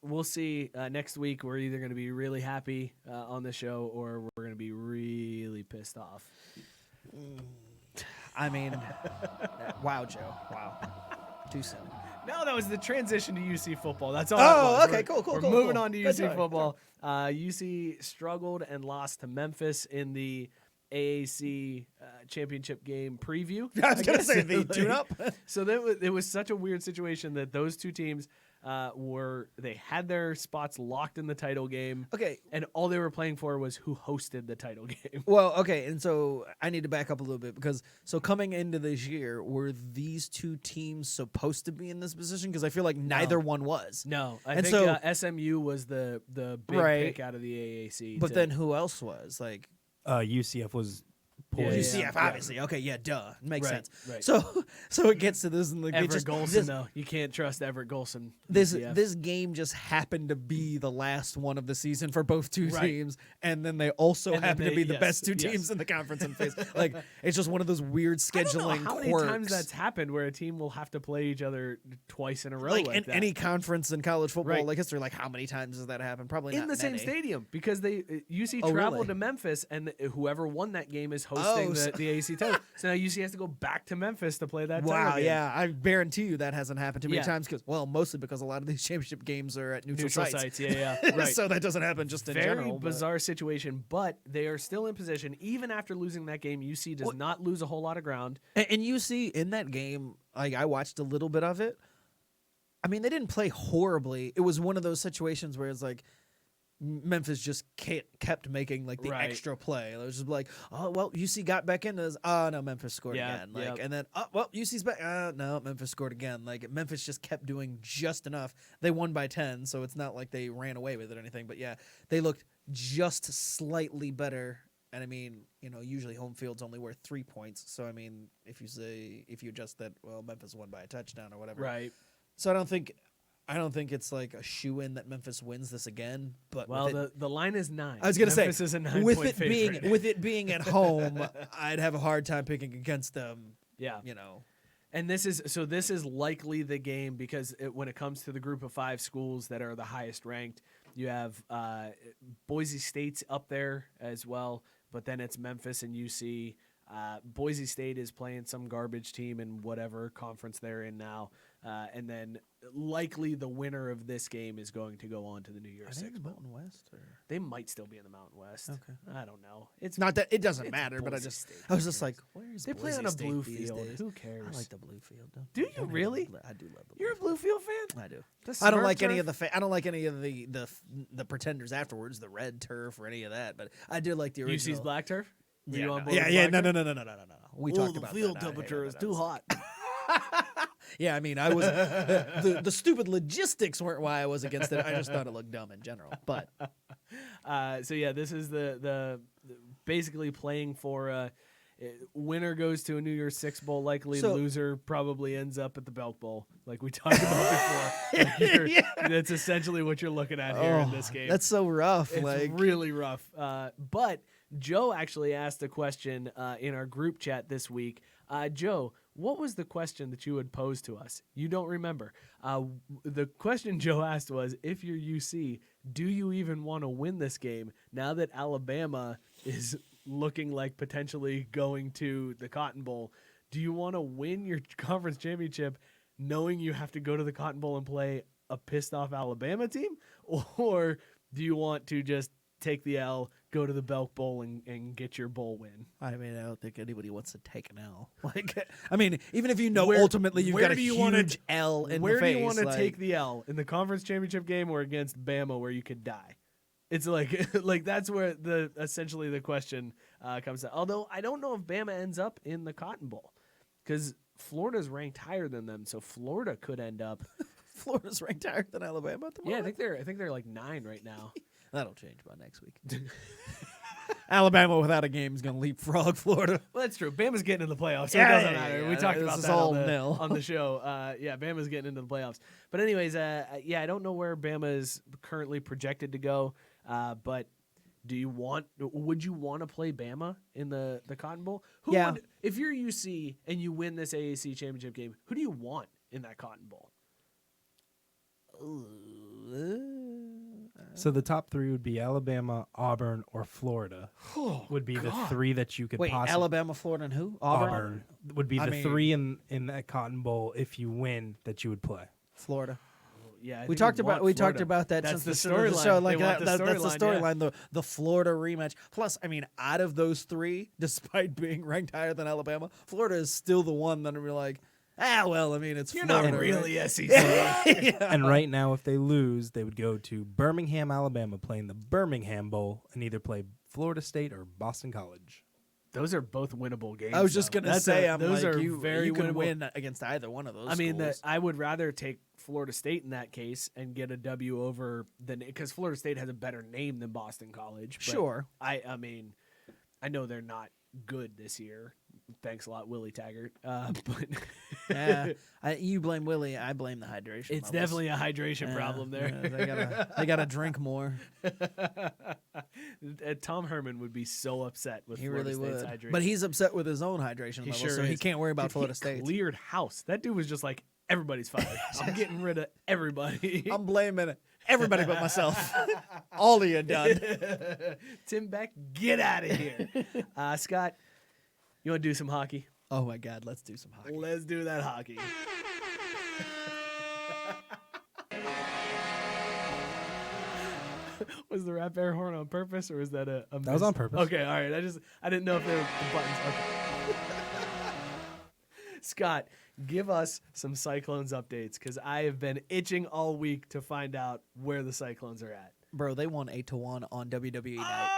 we'll see next week. We're either going to be really happy on the show or we're going to be really pissed off. I mean, wow, Joe. Wow. Too soon. No, that was the transition to UC football. That's all. Oh, okay. Cool. We're moving on to UC football. UC struggled and lost to Memphis in the AAC championship game preview. I was going to say the tune-up. So it was such a weird situation that those two teams they had their spots locked in the title game. Okay. And all they were playing for was who hosted the title game. Well, okay, and so I need to back up a little bit because coming into this year, were these two teams supposed to be in this position? Because I feel like neither one was. No, I think SMU was the big pick out of the AAC. But then who else was? Like UCF was poised. UCF, obviously. Okay, yeah, duh. Makes sense. Right. So it gets to this, and like Everett Golson, though. You can't trust Everett Golson. This game just happened to be the last one of the season for both two teams, and then they also happen to be the best two teams in the conference and face. Like it's just one of those weird scheduling I don't know how many times that's happened where a team will have to play each other twice in a row. Like in that. Any conference in college football like history, like how many times does that happen? Probably in not the same stadium because UC traveled to Memphis, and whoever won that game is hosting the AAC title. So now UC has to go back to Memphis to play that title game. Yeah, I guarantee you that hasn't happened too many times mostly because a lot of these championship games are at neutral sites. Yeah, right. So that doesn't happen just in general. Very bizarre situation, but they are still in position. Even after losing that game, UC does not lose a whole lot of ground. And UC in that game, like I watched a little bit of it. I mean, they didn't play horribly. It was one of those situations where it's like Memphis just kept making like the extra play. It was just like, oh well, UC got back into this. Oh no, Memphis scored again. Like, and then UC's back. No, Memphis scored again. Like Memphis just kept doing just enough. They won by 10, so it's not like they ran away with it or anything. But yeah, they looked just slightly better. And I mean, usually home field's only worth 3 points. So I mean, if you adjust that, well, Memphis won by a touchdown or whatever. Right. So I don't think it's like a shoe-in that Memphis wins this again. But the line is 9. I was going to say, Memphis is a 9 with point it favorite. with it being at home, I'd have a hard time picking against them. Yeah, And this is likely the game because when it comes to the group of 5 schools that are the highest ranked, you have Boise State's up there as well, but then it's Memphis and UC. Boise State is playing some garbage team in whatever conference they're in now. And then likely the winner of this game is going to go on to the New Year's Six Bowl. Mountain West? Or? They might still be in the Mountain West. Okay. I don't know. It's not that it doesn't matter, but I was just like, where's they play Boise on a State blue these field. days? Who cares? I like the blue field. Do you really? I do love the blue You're a blue field fan? I do. The I don't Smurf like any turf? of the I don't like any of the pretenders afterwards, the red turf or any of that. But I did like the original. UC's black turf? Were Yeah, you on no, board with yeah. black No. turf? We talked about the field that. I temperature hated is that. too hot. Yeah, I mean, I was the stupid logistics weren't why I was against it. I just thought it looked dumb in general. But So yeah, this is the basically playing for winner goes to a New Year's Six bowl. Likely loser probably ends up at the Belk Bowl, like we talked about before. That's essentially what you're looking at here in this game. That's so rough. It's really rough. But Joe actually asked a question in our group chat this week. Joe, what was the question that you had posed to us? You don't remember. The question Joe asked was, if you're UC, do you even want to win this game now that Alabama is looking like potentially going to the Cotton Bowl? Do you want to win your conference championship knowing you have to go to the Cotton Bowl and play a pissed off Alabama team? Or do you want to just take the L, go to the Belk Bowl and get your bowl win. I mean, I don't think anybody wants to take an L. Like, I mean, even if you know Where- ultimately you've where got a do you wanna- huge L in Where the face. do you want to like, take the L, in the conference championship game or against Bama, where you could die? It's like like that's where essentially the question comes out. Although I don't know if Bama ends up in the Cotton Bowl, because Florida's ranked higher than them, so Florida could end up. Florida's ranked higher than Alabama at the Yeah, moment? I think they're like 9 right now. That'll change by next week. Alabama without a game is going to leapfrog Florida. Well, that's true. Bama's getting into the playoffs, so Yeah, it doesn't yeah, matter. yeah. We talked This about is that all on nil. on the show. Yeah, Bama's getting into the playoffs. But anyways, I don't know where Bama is currently projected to go. But would you want to play Bama in the Cotton Bowl? Yeah. If you're UC and you win this AAC championship game, who do you want in that Cotton Bowl? So the top 3 would be Alabama, Auburn, or Florida. Would be the 3 that you could Wait, possibly. Alabama, Florida, and who? Auburn would be I the mean- 3 in that Cotton Bowl if you win that you would play. Florida. Yeah, I We think talked you'd about want we talked Florida. about that That's since the the start of the storyline. show. They Like want that's the storyline, yeah. storyline, the Florida rematch. Plus, I mean, out of those 3, despite being ranked higher than Alabama, Florida is still the one that we're like, well, I mean, it's You're Florida, not right? really SEC. And right now, if they lose, they would go to Birmingham, Alabama, playing the Birmingham Bowl, and either play Florida State or Boston College. Those are both winnable games. I was just though. gonna That's say, a- I'm those like, are you very can winnable. win against either one of those. I mean, schools. I would rather take Florida State in that case and get a W over than because Florida State has a better name than Boston College. But Sure. I mean, I know they're not good this year. Thanks a lot, Willie Taggart. But Yeah, you blame Willie. I blame the hydration. it's levels. definitely a hydration problem there. Yeah, they gotta drink more. Tom Herman would be so upset with He Florida really State's would. hydration. But he's upset with his own hydration He levels, sure so he is. can't worry about Dude, Florida he State. cleared house. That dude was just like, everybody's fired. I'm getting rid of everybody. I'm blaming everybody but myself. All of you done. Tim Beck, get out of here. Scott, you want to do some hockey? Oh my God, let's do some hockey. Let's do that hockey. Was the rap air horn on purpose, or was that a That was on purpose. Okay, all right. I didn't know if there were buttons. Okay. Scott, give us some Cyclones updates, because I have been itching all week to find out where the Cyclones are at. Bro, they won 8-1 on WWE night.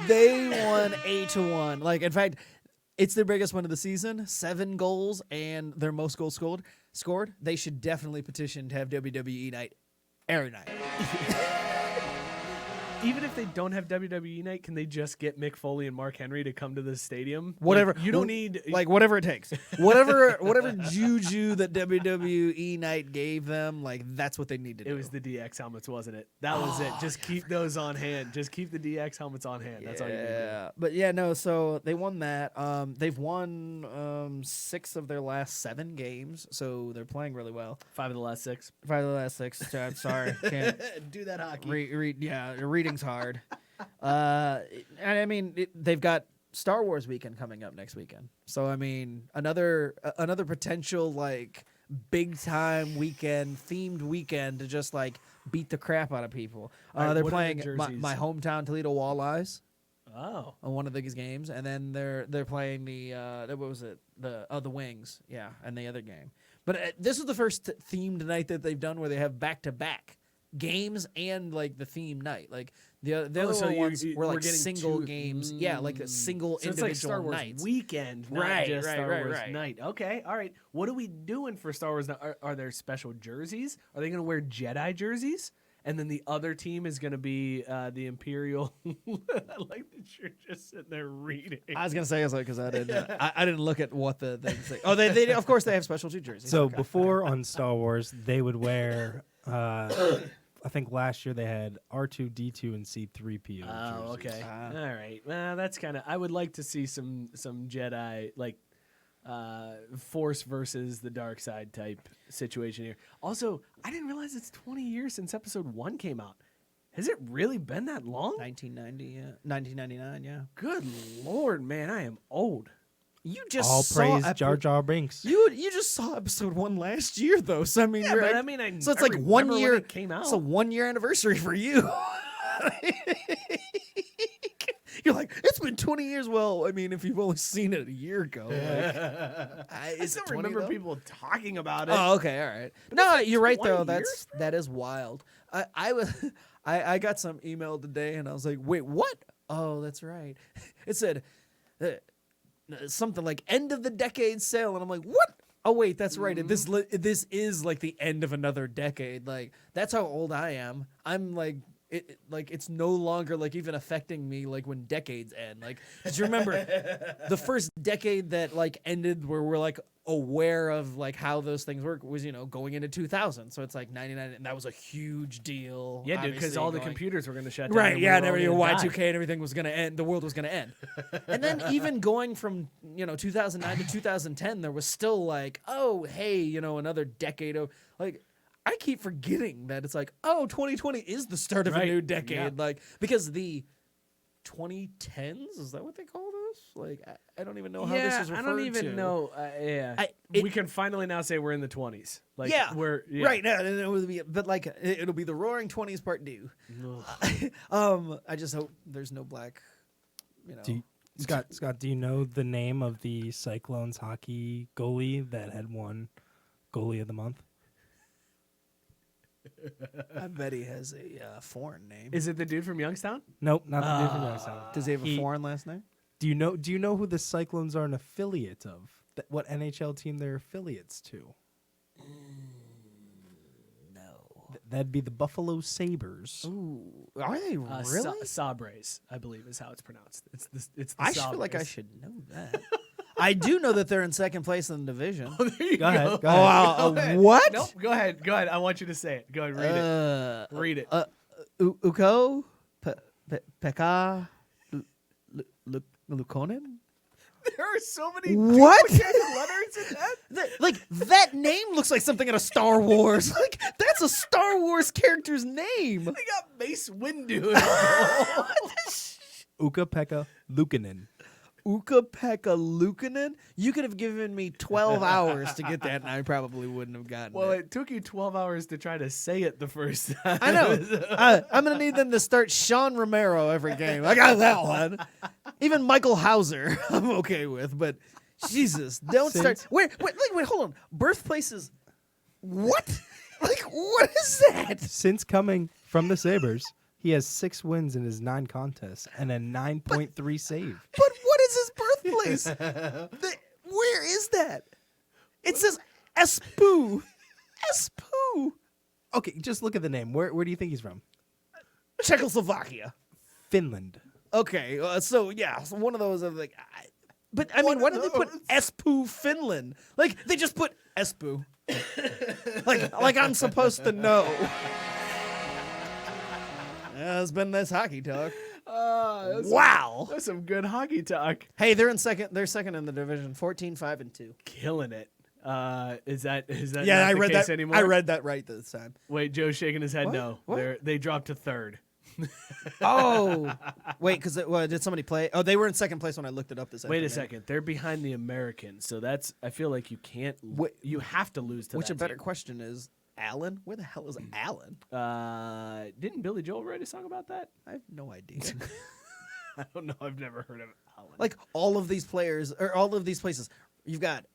They won 8-1. Like, in fact, it's their biggest win of the season. 7 goals and their most goals scored. They should definitely petition to have WWE night every night. Even if they don't have WWE night, can they just get Mick Foley and Mark Henry to come to the stadium? Whatever. Like, you don't need like whatever it takes. Whatever juju that WWE night gave them, like that's what they need to do. It was the DX helmets, wasn't it? That was it. Just keep those on hand. Just keep the DX helmets on hand. That's all you need to Yeah, but yeah, no. So they won that. They've won 6 of their last 7 games, so they're playing really well. do. 5 of the last 6. 5 of the last 6. I'm sorry, can't Do that hockey. reading's hard. And I mean, they've got Star Wars weekend coming up next weekend. So I mean, another potential like big time weekend, themed weekend to just like beat the crap out of people. All right, They're what are the playing my jerseys? hometown Toledo Walleyes Oh. on one of the games, and then they're playing the what was it, the Wings, yeah, and the other game. But this is the first themed night that they've done where they have back to back games and like the theme night. Like the other so ones you- were we're like getting single 2 games, yeah, like a single So it's individual like Star Wars nights. weekend, not Right, just right, Star right, Wars right. night. Okay, all right. What are we doing for Star Wars? Are there special jerseys? Are they going to wear Jedi jerseys? And then the other team is going to be the Imperial. I like that you're just sitting there reading. I was gonna say because I didn't I didn't look at what the things say. Oh, they of course they have specialty jerseys. So Okay. before on Star Wars, they would wear. I think last year they had R2D2 and C3PO. Oh, jerseys. okay. All right. Well, that's kind of. I would like to see some Jedi like Force versus the dark side type situation here. Also, I didn't realize it's 20 years since Episode 1 came out. Has it really been that long? 1990, yeah, 1999, yeah. Good Lord, man, I am old. You just All saw praise Jar Jar Binks. You just saw episode 1 last year though, so I mean, Yeah, you're but right. I mean, so it's I like 1 remember year. when it came out. It's a 1 year anniversary for you. You're like, it's been 20 years. Well, I mean, if you've only seen it a year ago, like, I is still it 20 remember though? people talking about it. Oh, okay, all right. No, you're right 20 though. years, That is wild. I was I got some email today and I was like, wait, what? Oh, that's right. It said something like end of the decade sale, and I'm like, what? Oh wait, that's right. This is like the end of another decade. Like that's how old I am. I'm like. Like it's no longer like even affecting me like when decades end. Like, do you remember the first decade that like ended where we're like aware of like how those things work was going into 2000. So it's like 99, and that was a huge deal. Yeah, dude, because obviously, all the computers were going to shut down. right, and yeah, we and were all everything gonna Y2K die. and everything was gonna end. The world was gonna end, and then even going from 2009 to 2010, there was still like, oh hey, another decade of like. I keep forgetting that it's like, oh, 2020 is the start of a Right, new decade. yeah. Like, because the 2010s, is that what they call those? Like, I don't even know how this is referred to. I don't even know. Yeah, we can finally now say we're in the 20s. Like, yeah, we're right now. And it will be, but like, it'll be the Roaring 20s Part Deux. I just hope there's no black, Scott, do you know the name of the Cyclones hockey goalie that had won goalie of the month? I bet he has a foreign name. Is it the dude from Youngstown? Nope, not the dude from Youngstown. Does he have a foreign last name? Do you know who the Cyclones are an affiliate of? What NHL team they're affiliates to? No. That'd be the Buffalo Sabres. Ooh, are they really? Sabres, I believe, is how it's pronounced. It's the I Sabres. feel like I should know that. I do know that they're in second place in the division. There you Go ahead. Go Oh, ahead. wow. Go ahead. What? Nope. Go ahead. Go ahead. I want you to say it. Go ahead. Read it. Read it. Uko? Pekka? Lukonen? There are so many What? duplicated letters in that. Like, that name looks like something in a Star Wars. Like, that's a Star Wars character's name. They got Mace Windu. Ukko-Pekka Luukkonen. Ukko-Pekka Luukkonen? You could have given me 12 hours to get that, and I probably wouldn't have gotten Well, it. it took you 12 hours to try to say it the first time. I know. I'm going to need them to start Sean Romero every game. I got that one. Even Michael Hauser, I'm okay with, but Jesus, don't start. Wait, hold on. Birthplaces. What? Like, what is that? Since coming from the Sabres, he has 6 wins in his 9 contests and a 9.3 save. But what is his birthplace? Where is that? It says Espoo. Espoo. Okay, just look at the name. Where do you think he's from? Czechoslovakia. Finland. Okay, so yeah, so one of those of like, but I mean, why did they put Espoo, Finland? Like they just put Espoo. like I'm supposed to know. It's been this hockey talk. Wow, That's some good hockey talk. Hey, they're second in the division, 14-5-2. Killing it. Is that Yeah, not I the read case that. anymore? I read that right this time. Wait, Joe's shaking his head. What? No, What? they dropped to third. Oh, wait, because did somebody play? Oh, they were in second place when I looked it up this. Wait a afternoon. second, they're behind the Americans, so that's. I feel like you can't. You have to lose to Which that a better team. question is, Allen? Where the hell is Allen? Didn't Billy Joel write a song about that? I have no idea. I don't know. I've never heard of Allen. Like all of these players or all of these places, you've got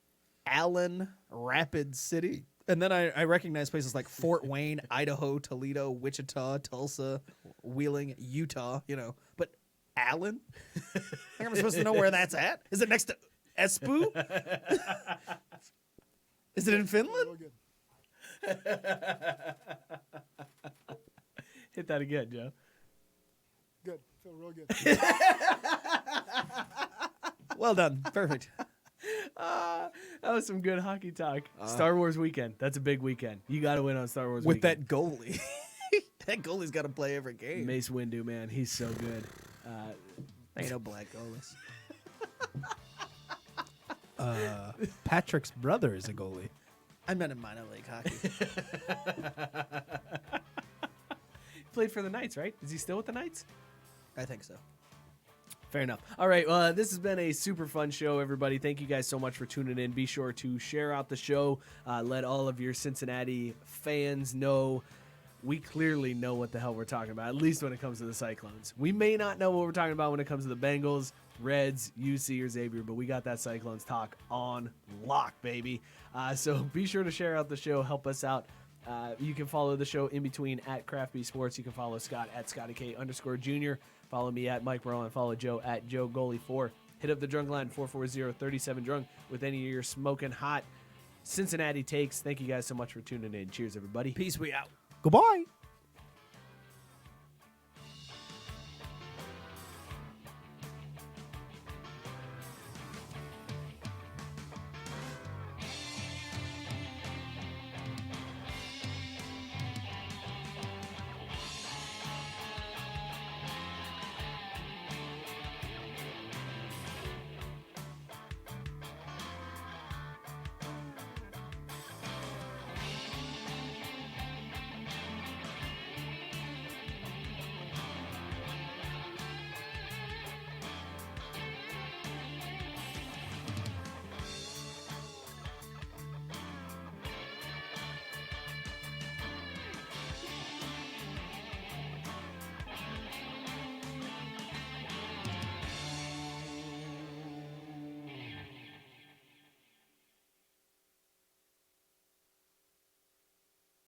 Allen, Rapid City, and then I recognize places like Fort Wayne, Idaho, Toledo, Wichita, Tulsa, Wheeling, Utah. But Allen, I think I'm supposed to know where that's at. Is it next to Espoo? Is it in Finland? Real good. Hit that again, Joe. Good. Feel real good. Well done. Perfect. That was some good hockey talk. Star Wars weekend. That's a big weekend. You got to win on Star Wars With weekend. that goalie. That goalie's got to play every game. Mace Windu, man, he's so good. Ain't no black goalies. Patrick's brother is a goalie. I meant in minor league hockey. Played for the Knights, right? Is he still with the Knights? I think so. Fair enough. All right. This has been a super fun show, everybody. Thank you guys so much for tuning in. Be sure to share out the show. Let all of your Cincinnati fans know we clearly know what the hell we're talking about, at least when it comes to the Cyclones. We may not know what we're talking about when it comes to the Bengals, Reds, UC, or Xavier, but we got that Cyclones talk on lock, baby. So be sure to share out the show. Help us out. You can follow the show in between at Craft Sports. You can follow Scott at ScottyK_Jr. Follow me at Mike Morrell and follow Joe at JoeGoalie4. Hit up the drunk line 440-37-DRUNK with any of your smoking hot Cincinnati takes. Thank you guys so much for tuning in. Cheers, everybody. Peace, we out. Goodbye.